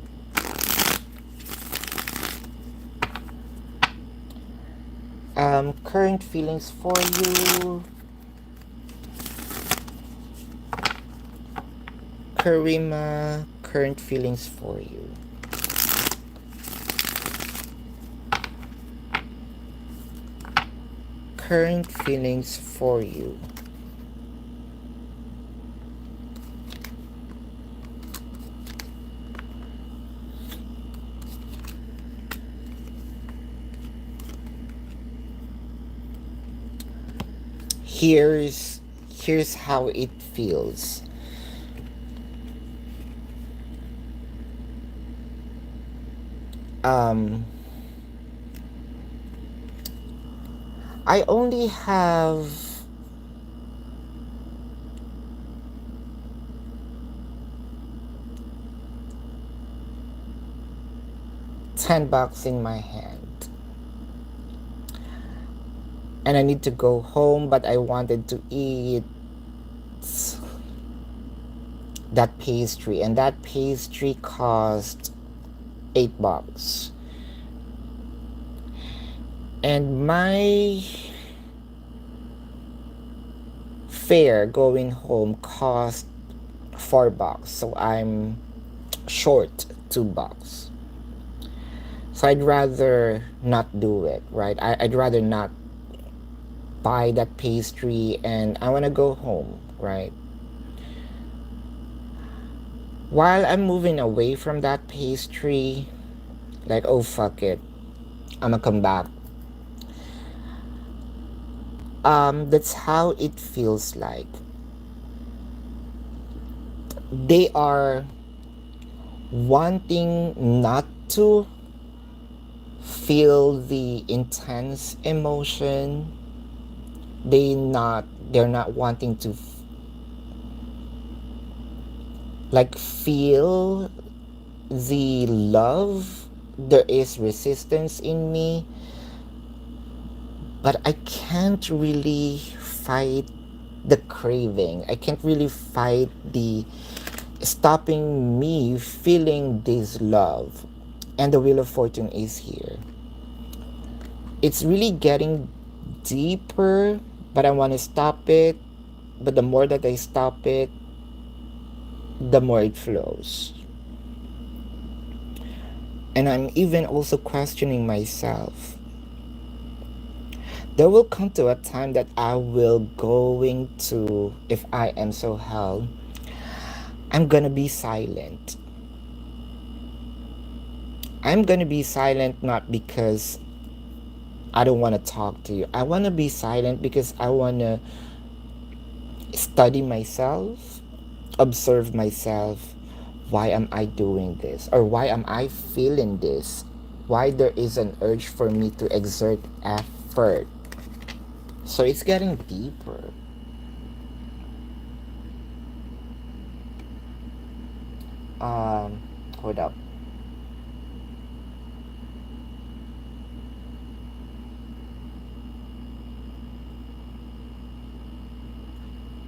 Current feelings for you. Karima, current feelings for you. Current feelings for you. Here's how it feels. I only have $10 in my hand, and I need to go home, but I wanted to eat that pastry, and that pastry cost $8. And my fare going home cost $4, so I'm short $2. So I'd rather not do it, right? I'd rather not buy that pastry, and I want to go home, right? While I'm moving away from that pastry, like, oh fuck it, I'm gonna come back. That's how it feels like. They are wanting not to feel the intense emotion. They're not wanting to like feel the love. There is resistance in me, but I can't really fight the craving. I can't really fight the stopping me feeling this love. And the Wheel of Fortune is here. It's really getting deeper, but I want to stop it. But the more that I stop it, the more it flows. And I'm even also questioning myself. There will come to a time that I will going to, if I am so hell, I'm gonna be silent. I'm gonna be silent not because I don't want to talk to you. I want to be silent because I want to study myself, observe myself. Why am I doing this? Or why am I feeling this? Why there is an urge for me to exert effort? So it's getting deeper. Um, Hold up.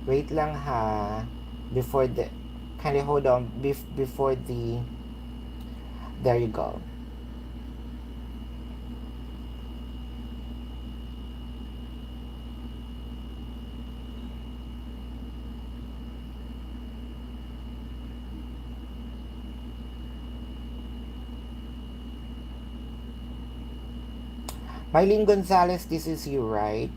Wait lang ha. Before the, kindly hold on. Before the, there you go. Mylene Gonzalez, this is you, right?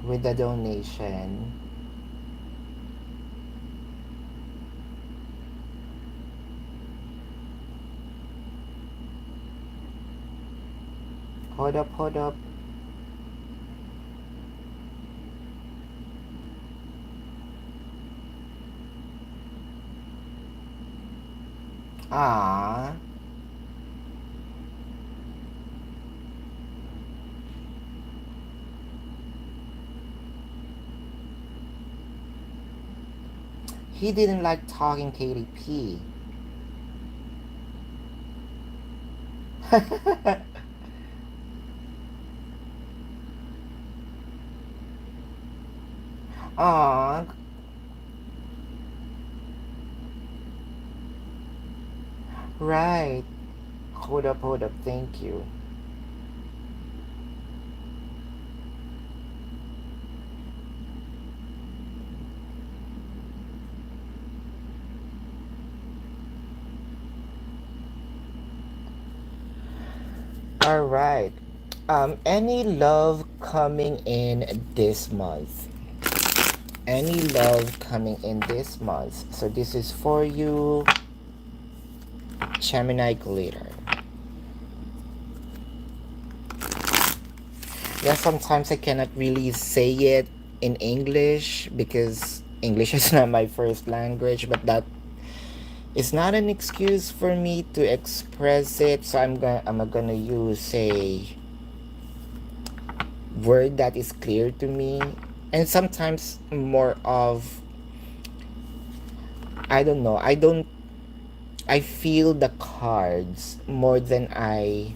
With the donation. Hold up, hold up. Ah, he didn't like talking KDP. Ah, right. Hold up. Thank you. All right. Any love coming in this month? Any love coming in this month? So this is for you, Gemini Glitter. Yeah, sometimes I cannot really say it in English because English is not my first language, but that is not an excuse for me to express it. So I'm gonna use a word that is clear to me, and sometimes more of, I don't know. I feel the cards more than I.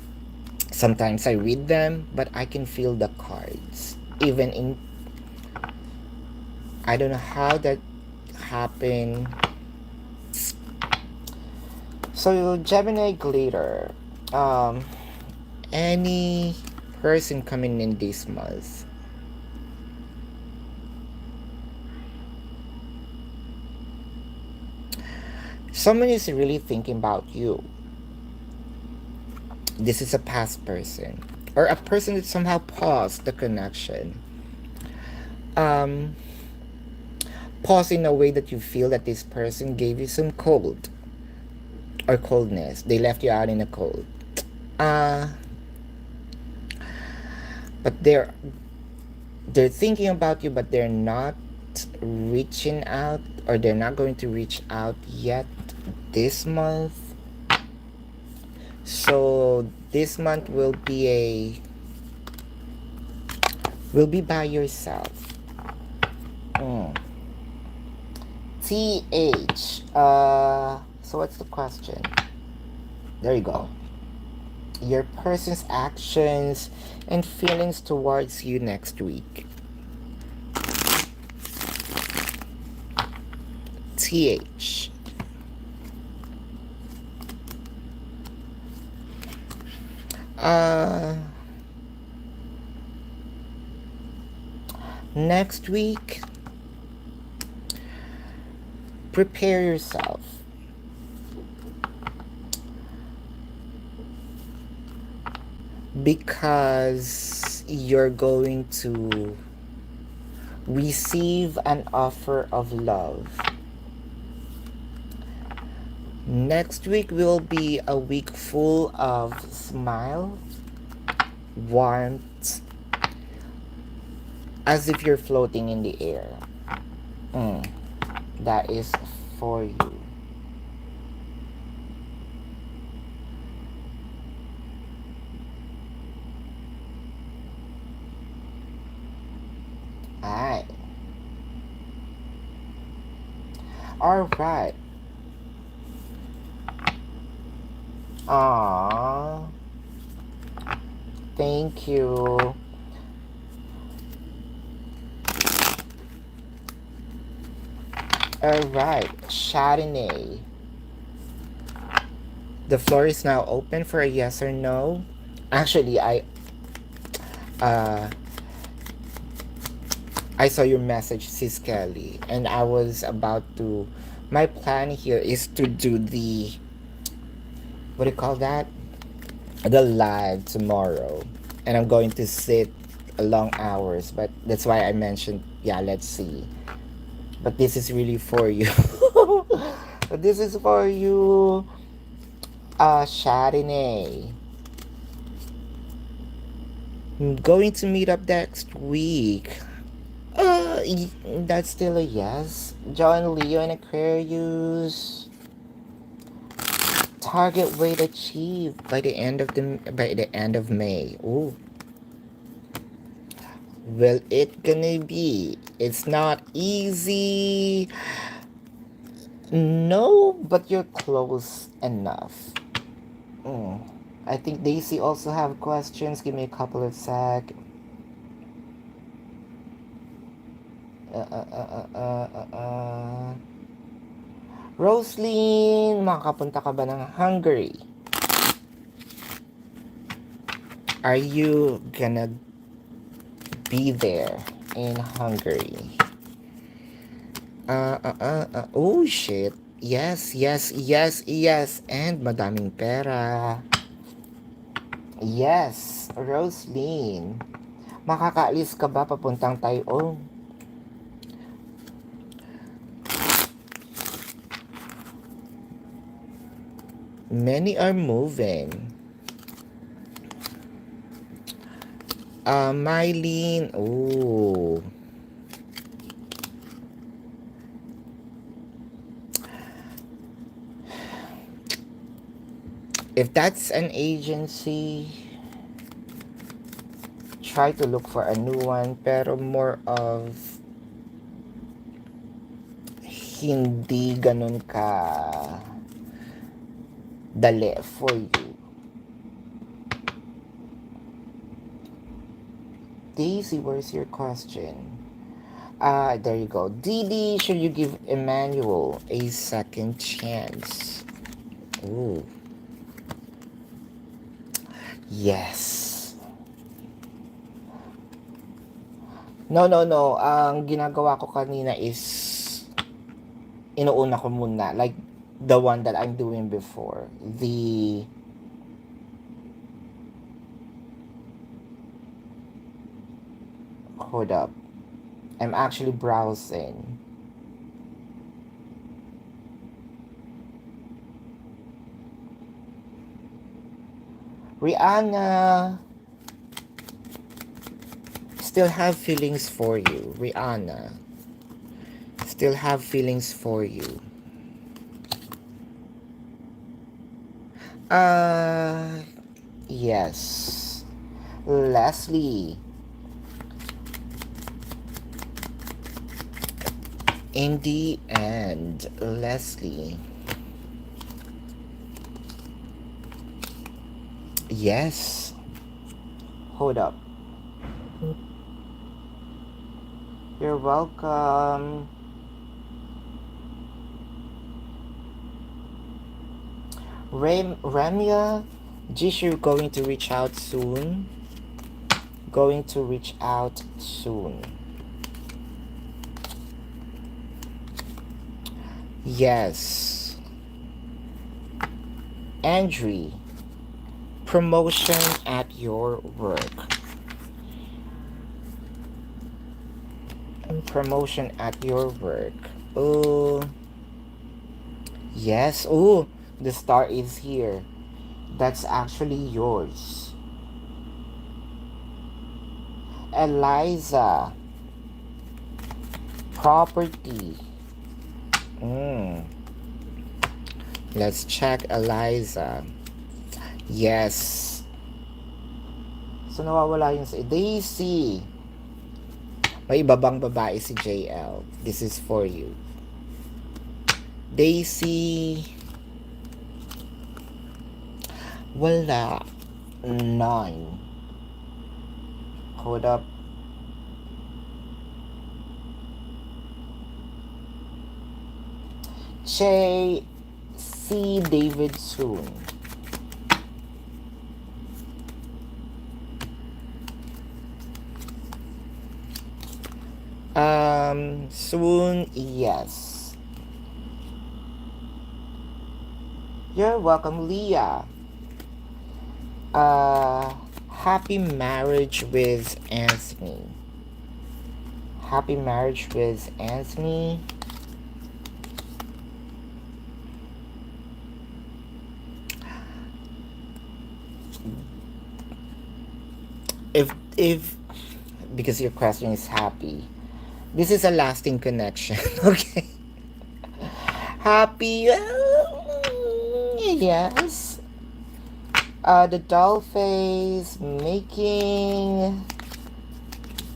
Sometimes I read them, but I can feel the cards even in. I don't know how that happened. So Gemini Glitter, um, any person coming in this month, someone is really thinking about you. This is a past person or a person that somehow paused the connection. Um, pause in a way that you feel that this person gave you some cold or coldness. They left you out in the cold. Uh, but they're thinking about you, but they're not reaching out, or they're not going to reach out yet this month. So this month will be by yourself. Mm. TH. So what's the question? There you go. Your person's actions and feelings towards you next week. TH. Next week, prepare yourself. Because you're going to receive an offer of love. Next week will be a week full of smile, warmth, as if you're floating in the air. That is for you. Alright. Alright. Aww. Thank you. Alright, Chardonnay. The floor is now open for a yes or no. Actually, I saw your message, Sis Kelly, and I was about to. My plan here is to do the. What do you call that? The live tomorrow. And I'm going to sit long hours, but that's why I mentioned, yeah, let's see. But this is really for you. This is for you, Chardonnay. I'm going to meet up next week. That's still a yes. John, Leo, and Aquarius. Target weight achieved by the end of May. Ooh. Well, it gonna be. It's not easy. No, but you're close enough. I think Daisy also have questions. Give me a couple of sec. Roslyn, makapunta ka ba ng Hungary? Are you gonna be there in Hungary? Oh shit. Yes, yes, yes, yes. And madaming pera. Yes, Roslyn. Makakaalis ka ba papuntang Taiwan? Many are moving. Mylene. Oh. If that's an agency, try to look for a new one, pero more of hindi ganun ka dali for you. Daisy, where's your question? There you go. Didi, should you give Emmanuel a second chance? Ooh. Yes. No. Ang ginagawa ko kanina is inuuna ko muna. Like the one that I'm doing before. Hold up. I'm actually browsing. Rihanna, still have feelings for you. Rihanna, still have feelings for you. Uh, yes. Leslie, in the end, Leslie. Yes. Hold up. You're welcome. Ramya, Jishu going to reach out soon. Going to reach out soon. Yes. Andrew, promotion at your work. Promotion at your work. Oh, yes. Oh, the star is here. That's actually yours. Eliza, property. Mm. Let's check Eliza. Yes. So nawawala yung si Daisy. May iba bang babae si JL? This is for you. Daisy. Wala. None. Hold up. Che, see David soon. Soon, yes. You're welcome, Leah. Happy marriage with Anthony. Happy marriage with Anthony. If because your question is happy, this is a lasting connection. Okay. Happy. Yes. The doll face making.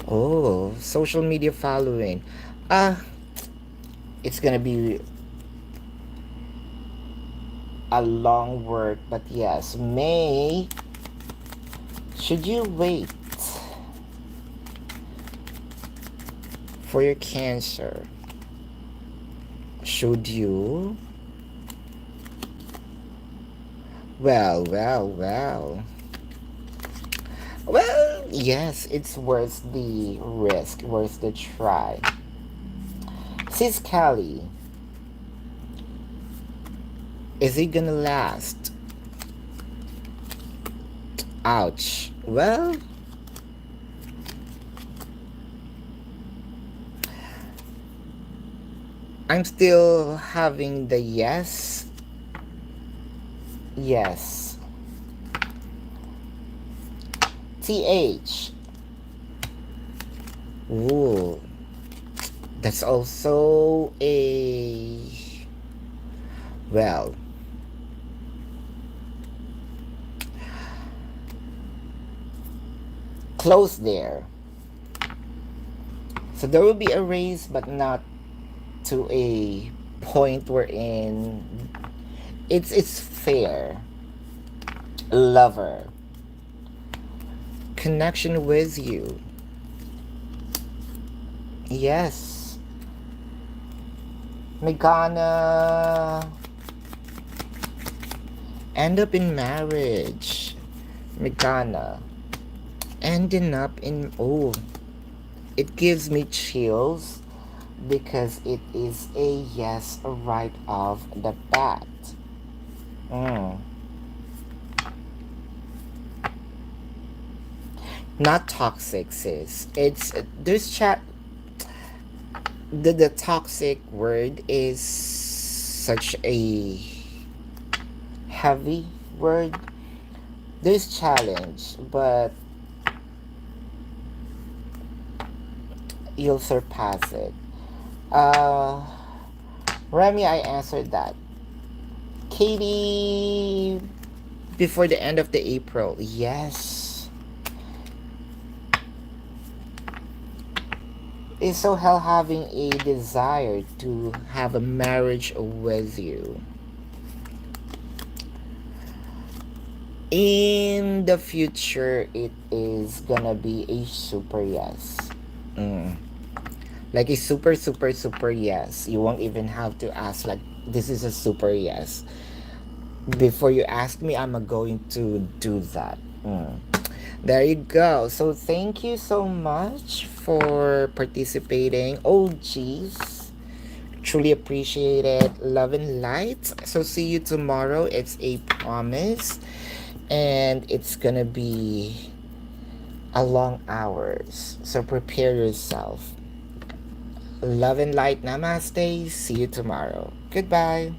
Oh, social media following. It's gonna be a long work, but yes, May. Should you wait for your cancer? Should you? Well. Well, yes, it's worth the risk, worth the try. Sis Kelly, is it gonna last? Ouch. Well, I'm still having the yes. Yes. TH. Ooh. That's also a. Well. Close there. So there will be a race, but not to a point wherein it's fair. Lover. Connection with you. Yes. May gonna end up in marriage. May gonna ending up in. Oh, it gives me chills because it is a yes right off the bat. Not toxic, sis. It's there's chat. The toxic word is such a heavy word, There's challenge, but you'll surpass it. Uh, Remy, I answered that. Katie, before the end of the April, yes. It's so hell having a desire to have a marriage with you. In the future, it is gonna be a super yes. Mm. Like a super, super, super yes. You won't even have to ask, like, this is a super yes. Before you ask me, I'm going to do that. Mm. There you go. So thank you so much for participating. Oh, geez. Truly appreciate it. Love and light. So see you tomorrow. It's a promise. And it's gonna be a long hours. So prepare yourself. Love and light. Namaste. See you tomorrow. Goodbye.